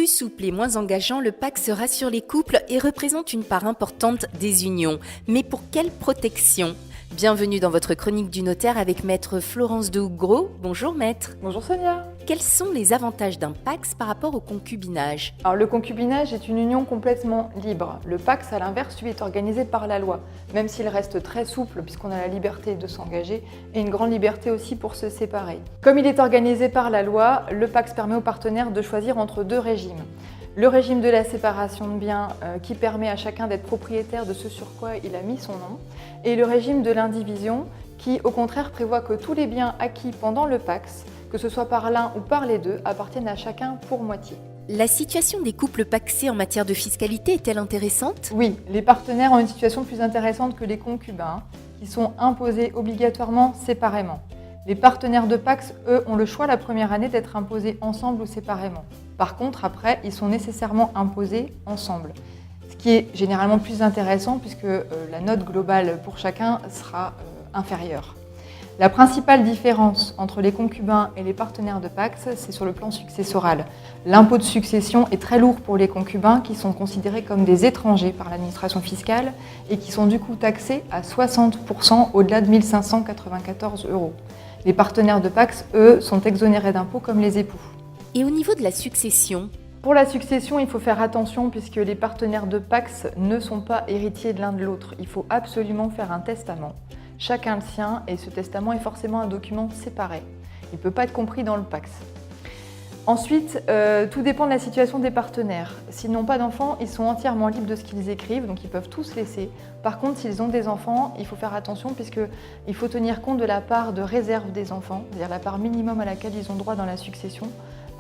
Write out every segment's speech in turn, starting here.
souple et moins engageant, le Pacs rassure les couples et représente une part importante des unions. Mais pour quelle protection ? Bienvenue dans votre chronique du notaire avec maître Florence de Hougros. Bonjour maître. Bonjour Sonia. Quels sont les avantages d'un Pacs par rapport au concubinage ? Alors le concubinage est une union complètement libre. Le Pacs, à l'inverse, lui est organisé par la loi, même s'il reste très souple puisqu'on a la liberté de s'engager et une grande liberté aussi pour se séparer. Comme il est organisé par la loi, le Pacs permet aux partenaires de choisir entre deux régimes. Le régime de la séparation de biens qui permet à chacun d'être propriétaire de ce sur quoi il a mis son nom, et le régime de l'indivision qui au contraire prévoit que tous les biens acquis pendant le Pacs, que ce soit par l'un ou par les deux, appartiennent à chacun pour moitié. La situation des couples pacsés en matière de fiscalité est-elle intéressante ? Oui, les partenaires ont une situation plus intéressante que les concubins, qui sont imposés obligatoirement séparément. Les partenaires de Pacs, eux, ont le choix la première année d'être imposés ensemble ou séparément. Par contre, après, ils sont nécessairement imposés ensemble. Ce qui est généralement plus intéressant puisque la note globale pour chacun sera inférieure. La principale différence entre les concubins et les partenaires de Pacs, c'est sur le plan successoral. L'impôt de succession est très lourd pour les concubins qui sont considérés comme des étrangers par l'administration fiscale et qui sont du coup taxés à 60% au-delà de 1 594 €. Les partenaires de Pacs, eux, sont exonérés d'impôts comme les époux. Et au niveau de la succession ? Pour la succession, il faut faire attention puisque les partenaires de Pacs ne sont pas héritiers de l'un de l'autre. Il faut absolument faire un testament. Chacun le sien et ce testament est forcément un document séparé. Il ne peut pas être compris dans le Pacs. Ensuite, tout dépend de la situation des partenaires. S'ils n'ont pas d'enfants, ils sont entièrement libres de ce qu'ils écrivent, donc ils peuvent tous laisser. Par contre, s'ils ont des enfants, il faut faire attention puisqu'il faut tenir compte de la part de réserve des enfants, c'est-à-dire la part minimum à laquelle ils ont droit dans la succession,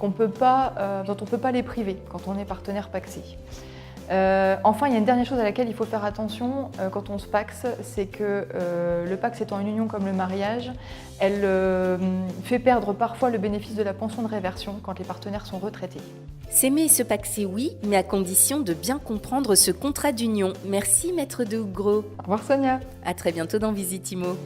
dont on ne peut pas les priver quand on est partenaire pacsé. Enfin, il y a une dernière chose à laquelle il faut faire attention quand on se pacs, c'est que le Pacs étant une union comme le mariage, elle fait perdre parfois le bénéfice de la pension de réversion quand les partenaires sont retraités. S'aimer et se paxer, oui, mais à condition de bien comprendre ce contrat d'union. Merci maître de Hougros. Au revoir Sonia. À très bientôt dans Visitimo.